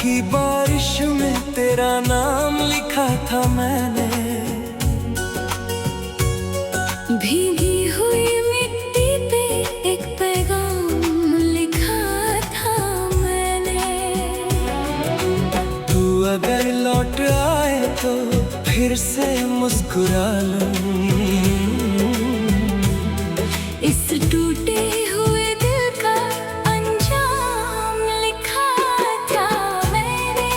की बारिश में तेरा नाम लिखा था मैंने। भीगी हुई मिट्टी पे एक पैगाम लिखा था मैंने। तू अगर लौट आए तो फिर से मुस्कुरा लूं। इस टूटे हुए दिल का अंजाम लिखा था मैंने।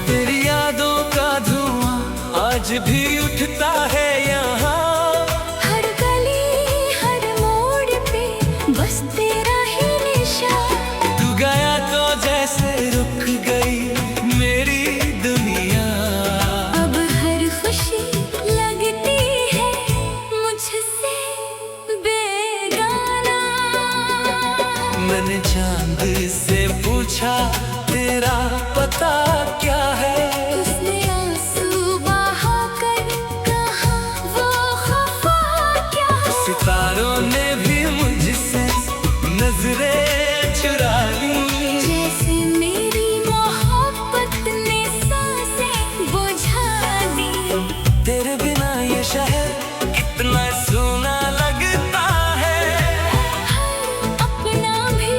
तेरी यादों का धुआं आज भी उठता है यहाँ। हर गली हर मोड़ पे बस तेरा ही निशान। तू गया तो जैसे रुक गई मेरी दुनिया। अब हर खुशी लगती है मुझसे बेगाना। मैंने चांद से पूछा तेरा पता क्या है। उसने आंसू बहा कर कहा वो खफा क्या है। सितारों ने भी मुझसे नजरें चुरा ली। जैसे मेरी मोहब्बत ने सांसें बुझा दी। तेरे बिना ये शहर कितना सूना लगता है। अपना भी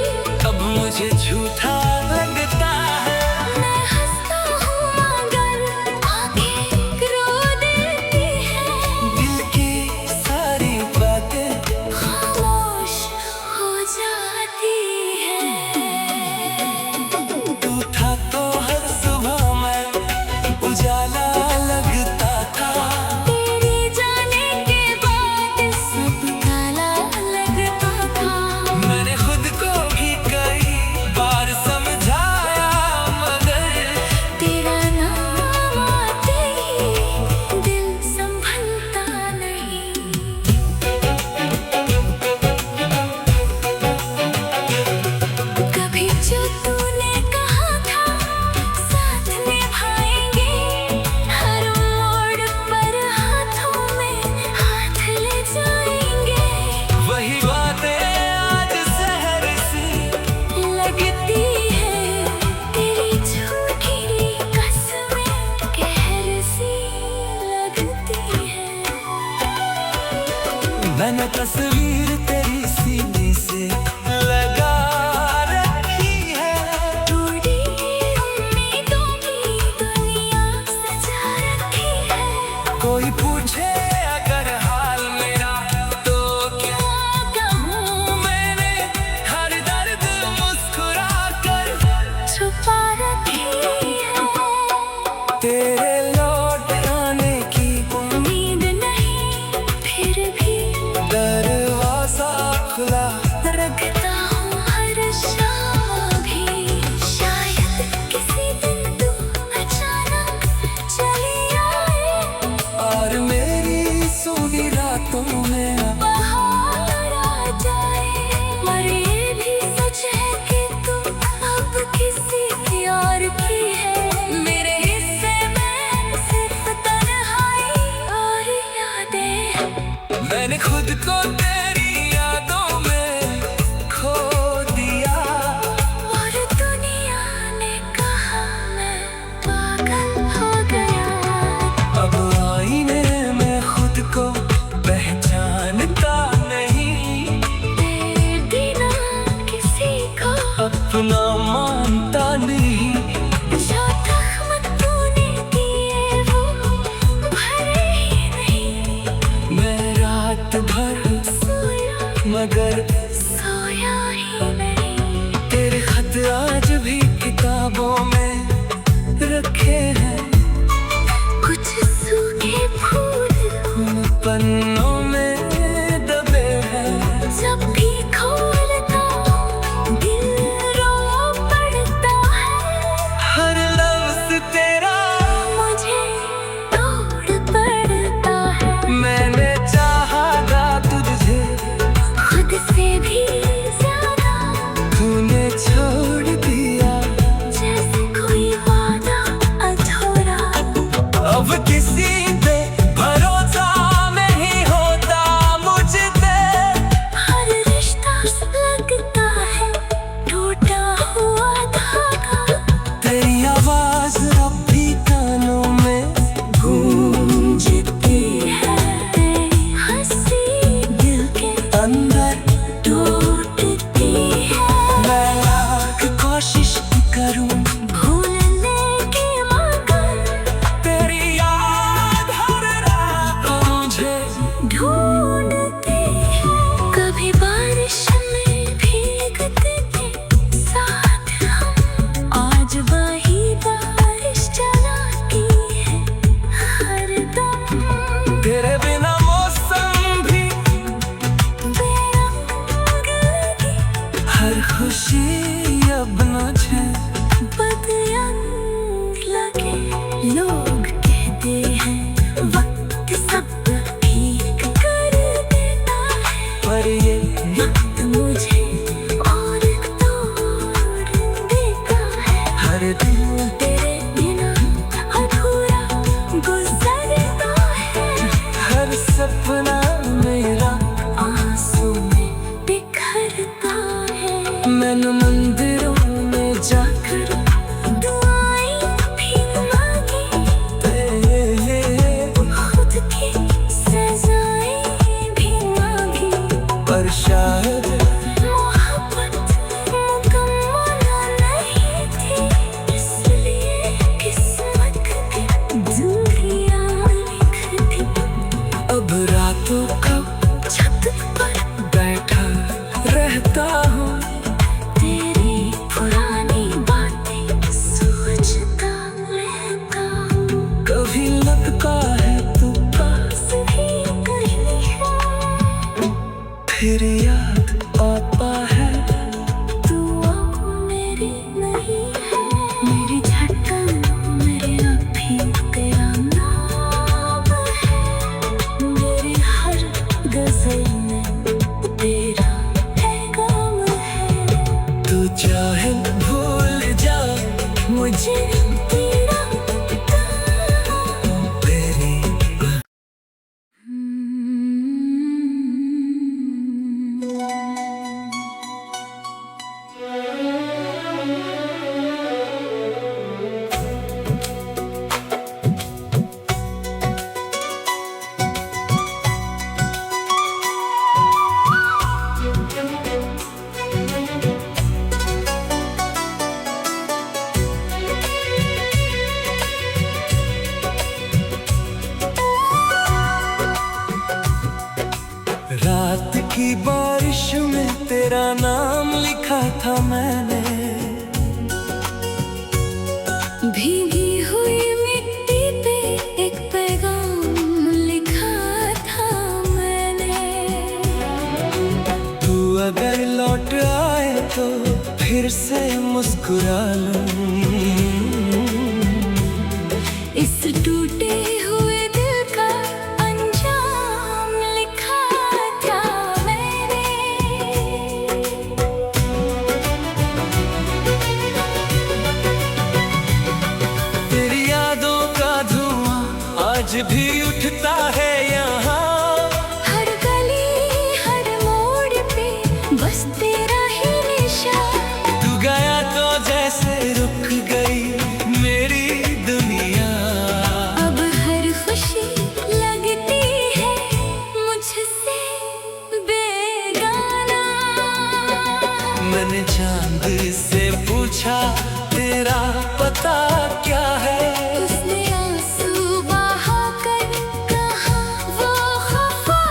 अब मुझे झूठा लगता है। मैं हंसता हूँ मगर आंखें रो देती हैं। दिल की सारी बातें खामोश हो जाती हैं। तू था तो हर सुबह मैं उजाला लगता था। तेरे जाने के बाद सब काला लगता था। मैंने खुद को भी कई बार समझाया मगर तेरा नाम आते ही दिल संभलता नहीं। कभी जो तूने कहा था साथ निभाएंगे, हर मोड़ पर हाथों में हाथ ले जाएंगे। वही बातें आज शहर से लगती है तेरी झूठी कसमें कहर सी लगती है। मैंने तस्वीर तेरी सीने से लगा रखी है। टूटी उम्मीदों की दुनिया सजा रखी है। कोई पूछे अगर हाल मेरा तो क्या कहूँ मैंने। हर दर्द मुस्कुरा कर छुपा रखी है। तेरे लौट आने की उम्मीद नहीं फिर भी दरवाजा खुला रखता हूँ हर शाम भी। शायद किसी दिन तू अचानक चली आए और मेरी सोनी रातों में बाहर आ जाए। और ये भी सच है कि तू अब किसी की और की है। मेरे हिस्से में सिर्फ तन्हाई और यादें। मैंने खुद को तेरी यादों में खो दिया। और दुनिया ने कहा मैं पागल हो गया। अब आईने में खुद को पहचानता नहीं। तेरे बिना किसी को अपना मानता नहीं। जो जख्म तूने दिए वो भरे ही नहीं। मैं रात भर सोया मगर सोया ही नहीं। तेरे खत आज भी किताबों में रखे हैं। कुछ सूखे फूल उन पन्नों में दबे हैं। जब भी खोलता हूँ दिल रो पड़ता है। हर लफ्ज़ तेरा मुझे तोड़ पड़ता है। मैंने चाहा था तुझे खुद से अब रातों का छत पर बैठा रहता हूँ, तेरी पुरानी बातें सोचता रहता हूँ। कभी लगता है तू पास भी कहीं है, फिर याद आता है तू अब मेरी नहीं है। मेरी धड़कन मेरे अभी तेरा नाम है, मेरी हर गज़ल में तेरा पैगाम है। तू चाहे भूल जा मुझे तेरा तेरी रात की बारिश में तेरा नाम लिखा था मैंने, भीगी हुई मिट्टी पे एक पैगाम लिखा था मैंने। तू अगर लौट आए तो फिर से मुस्कुरा लूं, इस टूटे हुए दिल का अंजाम लिखा था मैंने। तेरी यादों का धुआं आज भी उठता है यहाँ, हर गली हर मोड़ पे बस तेरा ही निशान। तू गया तो जैसे रुक गई मेरी दुनिया, अब हर खुशी लगती है मुझसे बेगाना। मैंने चांद से पूछा तेरा पता क्या है, उसने आंसू बहाकर कहा वो खफा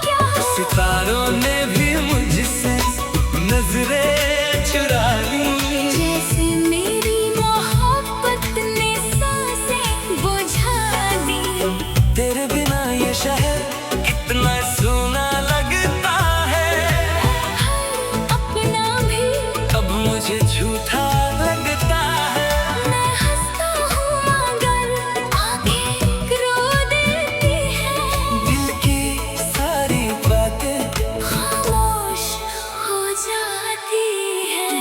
क्या है। सितारों ने भी मुझसे नजरें चुरा ली, जैसे मेरी मोहब्बत ने सांसें बुझा दी। तेरे बिना ये शहर कितना सूना लगता है, अपना भी अब मुझे झूठा लगता है। मैं हंसता हूँ मगर आंखें रो देती हैं, दिल की सारी बातें खामोश हो जाती हैं।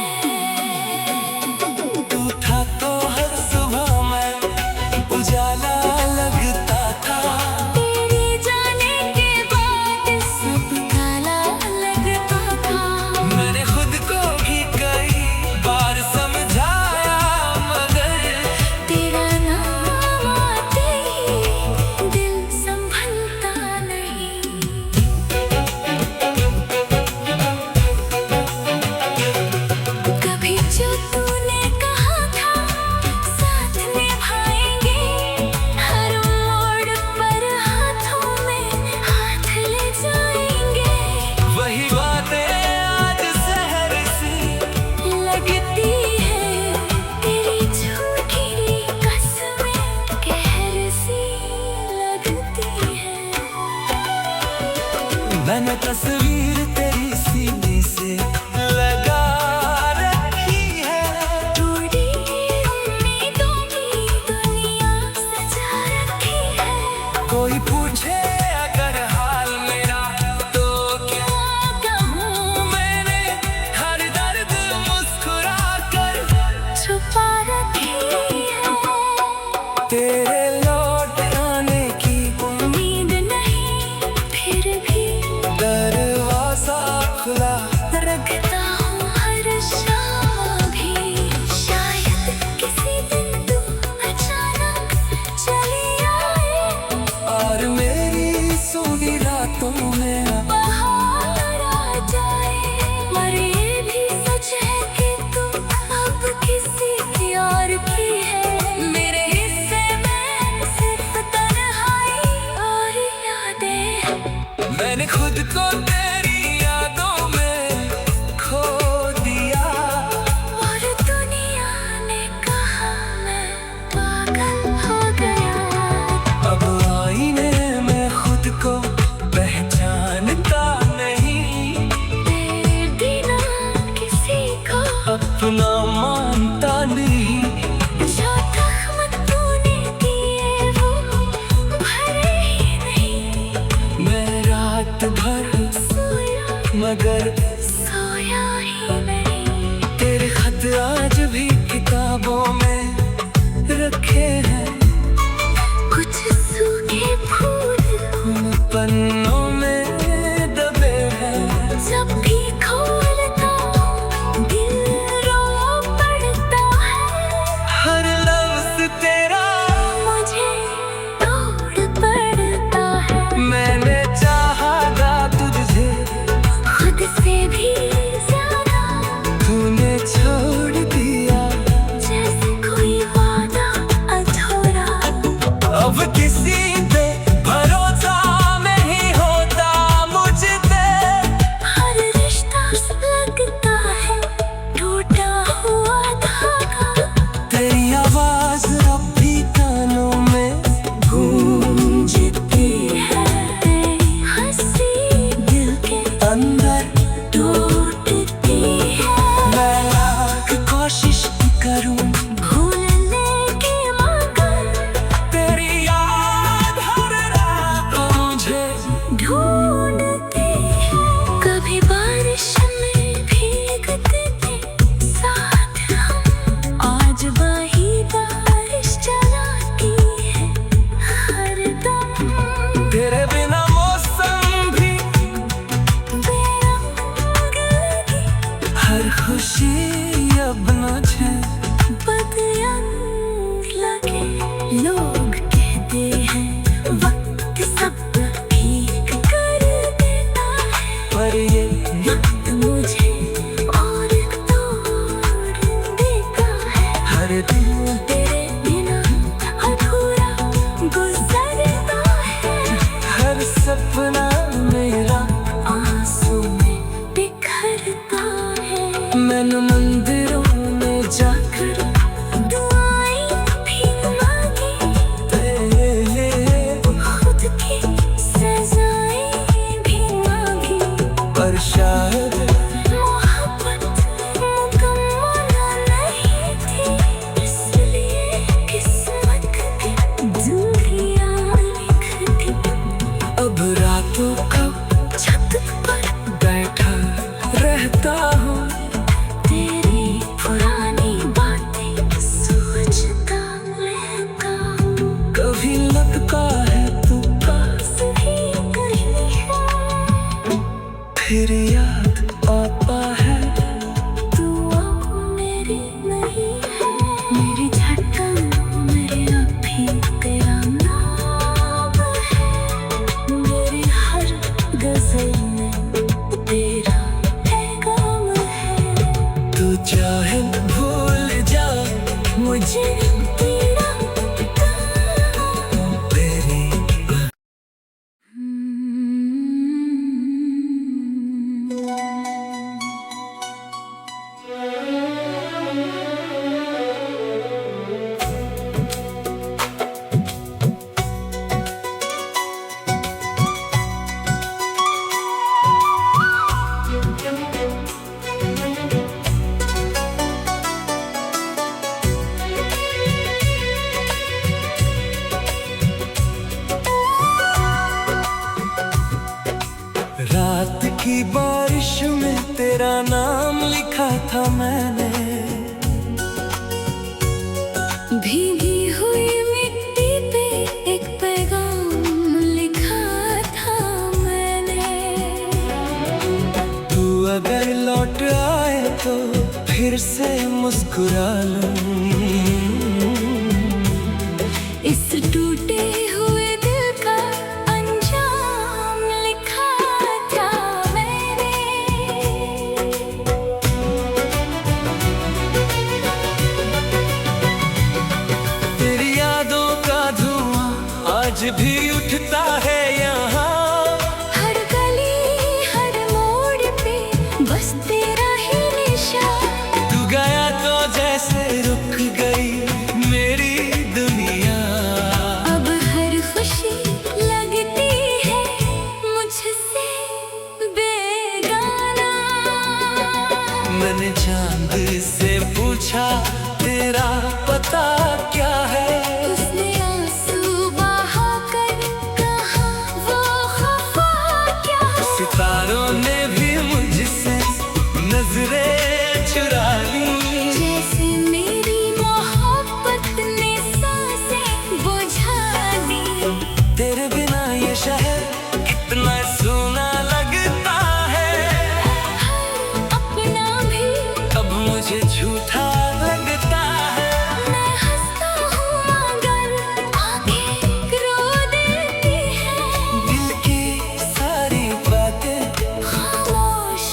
तू था तो हर सुबह मैं उजाला लगता था, तेरे जाने के बाद सब काला लगता था। मैंने खुद को भी कई बार समझाया मगर तेरा नाम आते ही दिल संभलता नहीं। कभी जो तूने कहा था साथ निभाएंगे, हर मोड़ पर हाथों में हाथ ले जाएंगे। वही बातें आज शहर सी लगती है तेरी झूठी कसमें कहर सी लगती है। मैंने तस्वीर तेरी सीने से लगा रखी है, टूटी उम्मीदों की दुनिया सजा रखी है। कोई पूछे अगर हाल मेरा तो क्या कहूँ, मैंने हर दर्द मुस्कुरा कर छुपा रखी है। तेरे लौट आने की उम्मीद नहीं फिर भी दर मैंने खुद को तेरी यादों में खो दिया। और दुनिया ने कहा मैं पागल हो गया। अब आईने में खुद को पहचानता नहीं, तेरे बिना किसी को अपना मानता नहीं। जो जख्म तूने दिए वो भरे ही नहीं। मैं रात भर सोया मगर सोया ही नहीं। तेरे खत आज भी किताबों में रखे हैं, कुछ सूखे फूल उन पन्नों में दबे हैं। जब भी खोलता हूँ दिल रो पड़ता है। हर लफ्ज तेरा मुझे तोड़ पड़ता है। मैंने चाहा था तुझे, खुद से भी ज्यादा तूने छोड़ दिया। जैसे कोई वादा अधूरा। अब किसी पे भरोसा नहीं होता मुझ पे। हर रिश्ता लगता है टूटा हुआ धागा। तेरी आवाज अब भी कानों में गूंजती है हंसी दिल के अंदर। टूटती है। मैं लाख कोशिश करूं भूलने की मगर तेरी याद हर रात मुझे ढूंढती है। कभी बारिश में भीगते थे साथ हम। आज वही बारिश चलाती है हर दम। तेरे बिना मौसम भी बेरंग लगी हर खुशी अब मुझे बदयंग लगे। लोग कहते हैं वक्त सब ठीक कर देता है। पर ये वक्त मुझे और तोड़ देता है। हर दिन तेरे बिना अधूरा गुजरता है। हर सपना मेरा आंसू में बिखरता है। मैंने मंदिरों में जाकर दुआएं भी मांगी, खुद की सजाएं भी मांगी। पर शायद मोहब्बत मुकम्मल नहीं थी, इसलिए किस्मत की दूरियां लिखती। अब रातों का छत पर बैठा रहता हूँ, तेरी पुरानी बातें सोचता रहता हूँ। कभी लगता है तू पास ही कहीं है। फिर याद आता है। तू अब मेरी नहीं है। मेरी धड़कन में अब भी तेरा नाम है। मेरी हर गजल में तेरा पैगाम है। तू चाहे भूल जा मुझे तेरा तेरी रात की बारिश में तेरा नाम लिखा था मैंने। भीगी हुई मिट्टी पे एक पैगाम लिखा था मैंने। तू अगर लौट आए तो फिर से मुस्कुरा लूं। इस टूटे हुए दिल का अंजाम लिखा था मैंने। तेरी यादों का धुआं आज भी उठता है यहाँ। हर गली मैंने चांद से पूछा तेरा पता क्या है। उसने आंसू बहाकर कहा वो खफा क्या है। सितारों ने भी मुझसे नजरें चुरा ली। जैसे मेरी मोहब्बत ने सांसें बुझा दी। तेरे बिना ये शहर कितना सूना लगता है। अपना भी अब मुझे झूठा लगता है। मैं हंसता हूँ मगर आंखें रो देती हैं। दिल की सारी बातें खामोश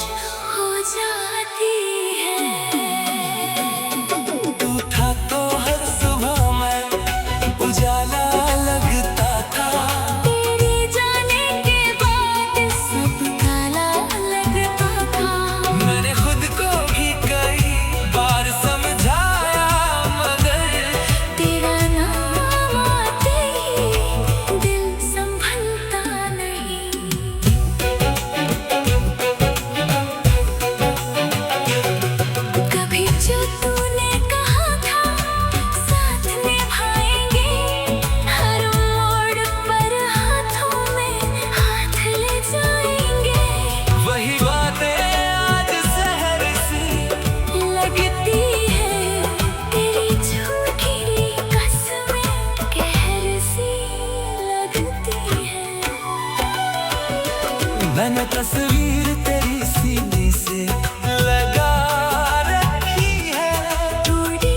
हो जाती हैं। तू था तो हर सुबह मैं उजाला लगता था। तेरे जाने के बाद सब काला लगता था। मैंने खुद को भी कई बार समझाया मगर तेरा नाम आते ही दिल संभलता नहीं। कभी जो तूने कहा था साथ निभाएंगे, हर मोड़ पर हाथों में हाथ ले जाएंगे। वही बातें आज शहर सी लगती है तेरी झूठी कसमें कहर सी लगती है। मैंने तस्वीर तेरी सीने से लगा रखी है। टूटी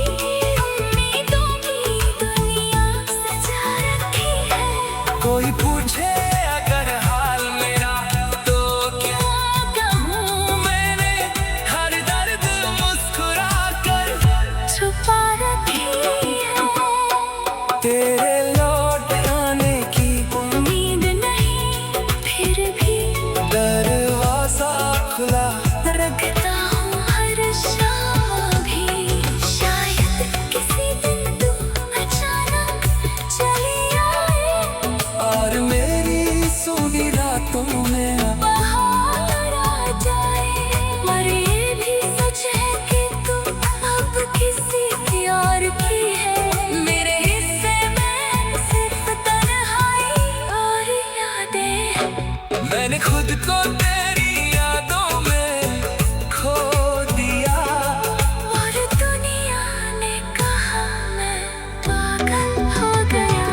उम्मीदों की दुनिया सजा रखी है। कोई पूछे अगर हाल मेरा तो क्या कहूँ मैंने हर दर्द मुस्कुरा कर छुपा रखी है। तेरे लौट आने की उम्मीद नहीं फिर भी दरवाजा खुला रखता हूँ हर शाम भी। शायद किसी दिन तू अचानक चली आए और मेरी सोनी रातों में बाहर आ जाए। पर ये भी सच है कि तू अब किसी की और की है। मेरे हिस्से में सिर्फ तन्हाई और यादें। मैंने खुद को तेरी यादों में खो दिया। और दुनिया ने कहा मैं पागल हो गया।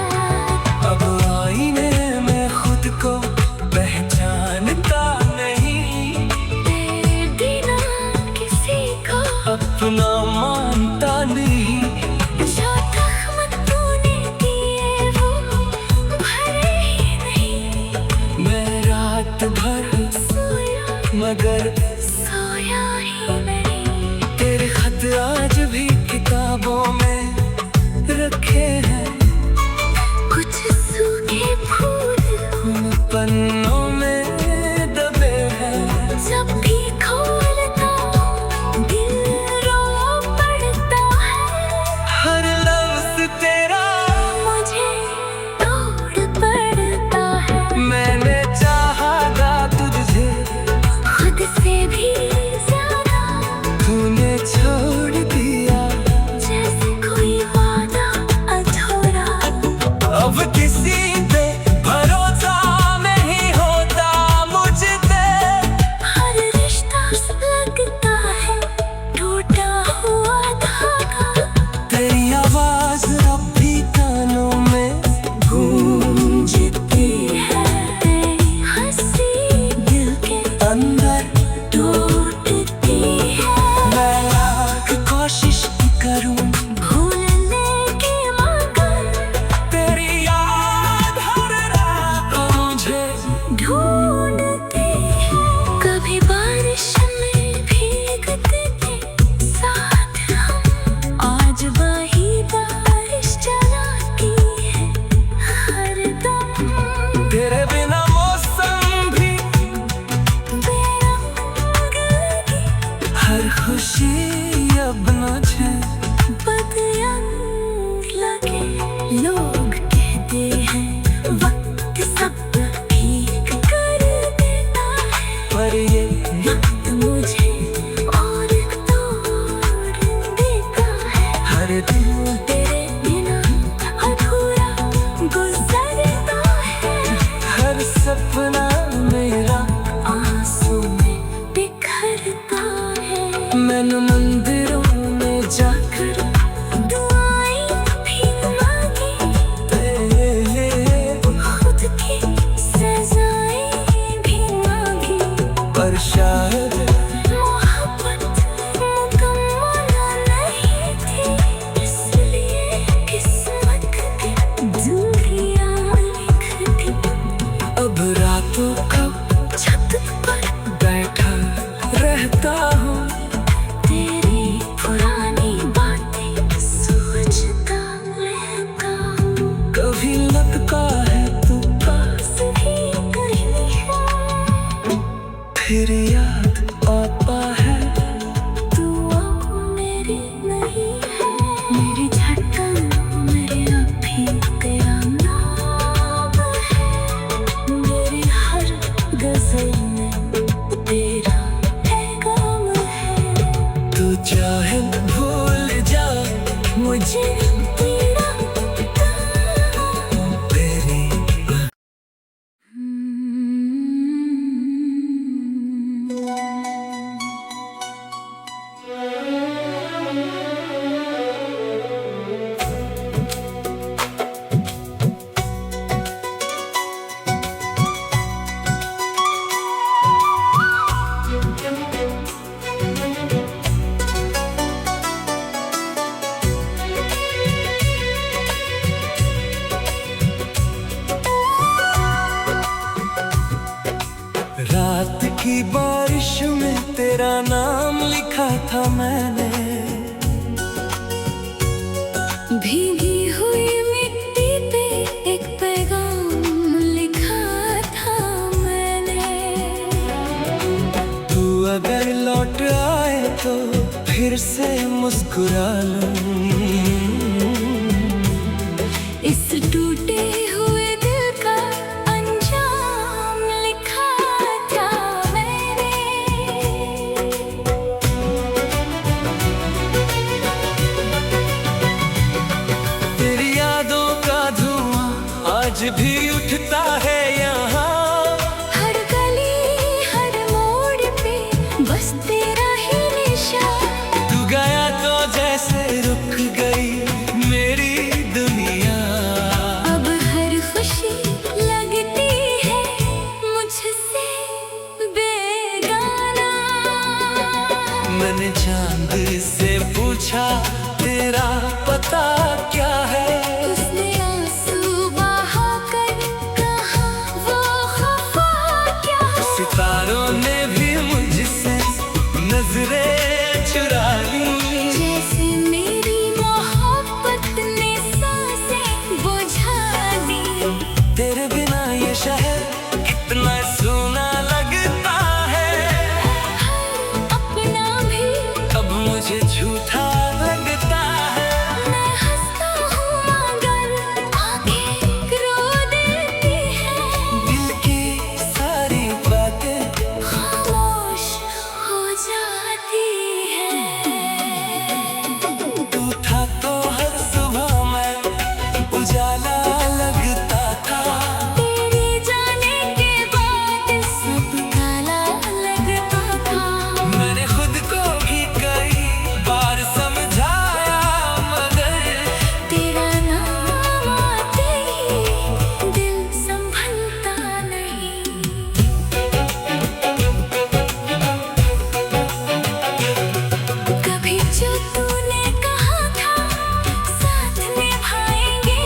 अब आईने में खुद को पहचानता नहीं। तेरे बिना किसी को अपना मानता नहीं। जो जख्म तूने दिए वो भरे ही नहीं। मैं रात भर सोया मगर सोया ही नहीं। तेरे खत आज भी किताबों में रखे हैं। कुछ सूखे फूल उन पन्नों में दबे हैं। जब भी खोलता हूँ दिल रो पड़ता है। हर लफ्ज तेरा मुझे तोड़ पड़ता है। मैंने चाहा था तुझे खुद से भी ज्यादा तूने छोड़ दिया। जैसे कोई वादा अधूरा। अब किसी पे भरोसा नहीं हो मैंने मंदिरों में जाकर दुआएं भी मांगी, खुद की सजाएं भी मांगी, पर शायद मोहब्बत मुकम्मल नहीं थी, इसलिए किस्मत की दूरियां लिख दी। अब रातों का छत पर बैठा रहता हूँ, तेरी पुरानी बातें सोचता रहता हूँ। कभी लगता है तू पास भी कहीं है, फिर याद आता है तू अब मेरी नहीं है। मेरी धड़कन मेरे अब भी तेरा नाम है, मेरी हर गज़ल में तेरा पैगाम है। तू चाहे भूल जा मुझे तेरा तेरी रात की बारिश में तेरा नाम लिखा था मैंने, भीगी हुई मिट्टी पे एक पैगाम लिखा था मैंने। तू अगर लौट आए तो फिर से मुस्कुरा लूं। इस टूटे हुए दिल का अंजाम लिखा था मैंने। तेरी यादों का धुआं आज भी उठता है यहाँ, हर गली हर मोड़ पे बस तेरा ही निशान। तू गया तो जैसे रुक गई मेरी दुनिया। अब हर खुशी लगती है मुझसे बेगाना। मैंने चांद से पूछा तेरा पता क्या है, उसने आंसू बहा कर कहा वो खफा क्या है। सितारों ने भी मुझसे नजरें चुरा ली, जैसे मेरी मोहब्बत ने सांसें बुझा दी। तेरे बिना ये शहर कितना सूना लगता है, अपना भी अब मुझे झूठा लगता है। मैं हंसता हूँ मगर आंखें रो देती हैं, दिल की सारी बातें खामोश हो जाती हैं। तू था तो हर सुबह मैं उजाला लगता था, तेरे जाने के बाद सब काला लगता था। मैंने खुद को भी कई बार समझाया मगर तेरा नाम आते ही दिल संभलता नहीं। कभी जो तूने कहा था साथ निभाएंगे,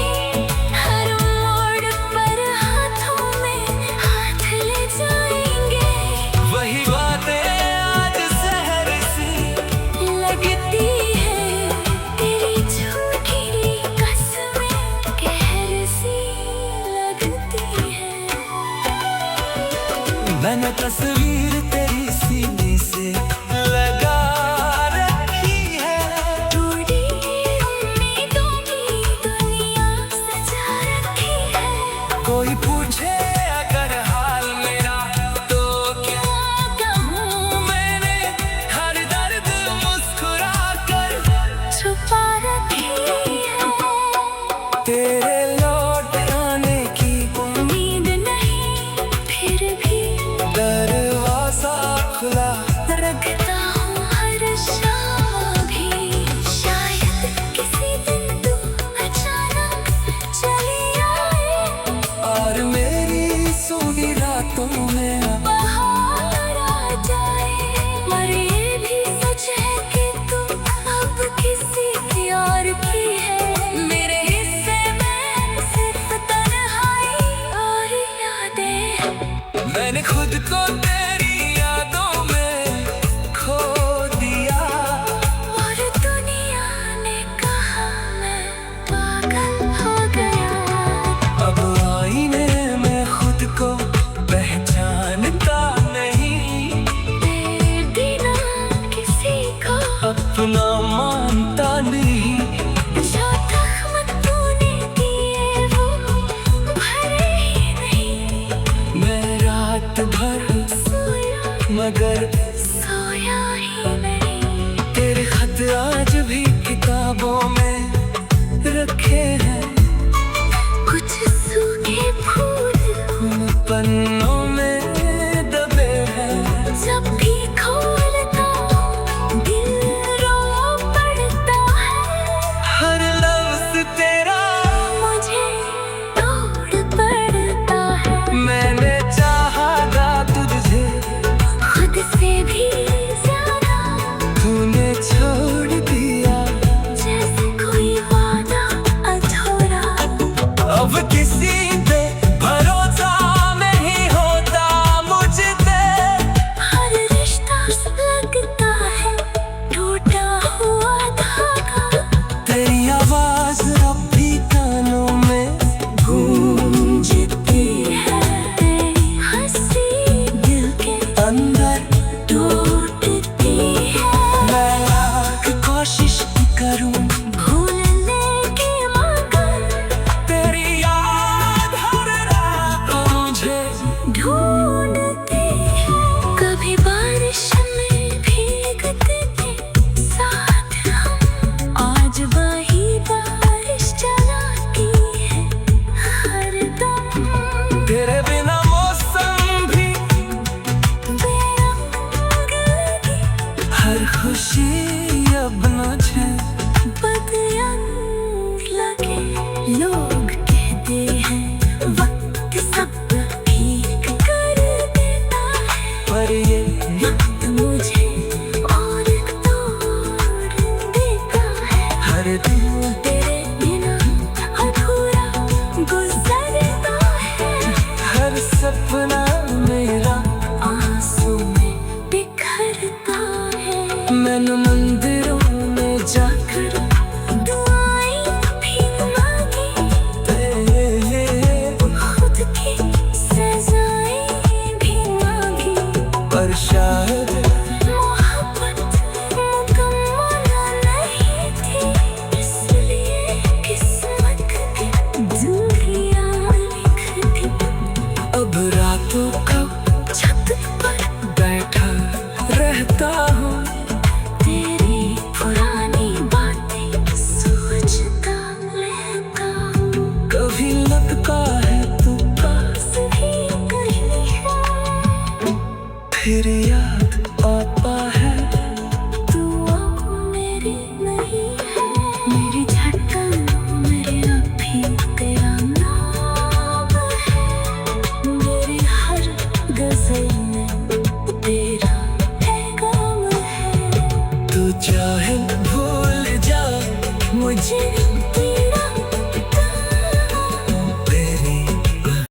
हर मोड़ पर हाथों में हाथ ले जाएंगे। वही बातें आज शहर सी लगती है तेरी झूठी कसमें कहर सी लगती है। मैंने तस्वीर तेरी सीने से लगा रखी है, टूटी उम्मीदों की दुनिया सजा रखी है। कोई पूछे अगर हाल मेरा तो क्या कहूँ मैंने, हर दर्द मुस्कुरा कर छुपा रखी है। तेरे लौट आने की उम्मीद नहीं फिर भी दरवाजे रातों में बाहर आ जाए, पर ये भी सच है कि तू अब किसी की और की है। मेरे हिस्से में सिर्फ तन्हाई और यादें। मैंने खुद को तेरी यादों में खो दिया, और दुनिया ने कहा मैं पागल हो गया। अब आईने में खुद को पहचानता नहीं, तेरे बिना किसी को अपना मानता नहीं। जो जख्म तूने दिए वो भरे ही नहीं। मैं रात भर सोया मगर सोया ही नहीं। तेरे खत आज भी किताबों में रखे हैं, कुछ सूखे फूल उन पन्नों में दबे हैं। जब भी खोलता हूँ, दिल रो पड़ता है। हर लफ्ज़ तेरा मुझे तोड़ पड़ता है। मैंने चाहा था तुझे, खुद से भी ज्यादा, तूने छोड़ दिया। जैसे कोई वादा अधूरा। अब किसी पे भरोसा नहीं होता मुझसे, हर रिश्ता लगता है टूटा हुआ धागा। तेरी आवाज़ अब भी कानों में गूंजती है, तेरी हंसी दिल के अंदर टूटती है। मैं लाख कोशिश करूं भूलने की मगर तेरी याद हर रात मुझे ढूंढती है। कभी बारिश में भीगते थे साथ हम, आज वही बारिश चलाती है हर दम। तेरे बिना मौसम भी बेरंग लगी, हर खुशी अब मुझे बदरंग लगे। लोग कहते हैं वक्त सब ठीक कर देता है, पर ये वक्त मुझे और तोड़ देता है। हर दिन तेरे बिना अधूरा गुजरता है। हर सपना मेरा आंसू में बिखरता है। मैंने मंदिरों में जाकर दुआएं भी मांगी, खुद की सजाएं भी मांगी, पर शायद मोहब्बत मुकम्मल नहीं थी, इसलिए किस्मत की दूरियां लिखती। अब रातों का छत पर बैठा रहता हूँ, तेरी पुरानी बातें सोचता रहता हूँ। कभी लगता है तू पास भी कहीं है, फिर याद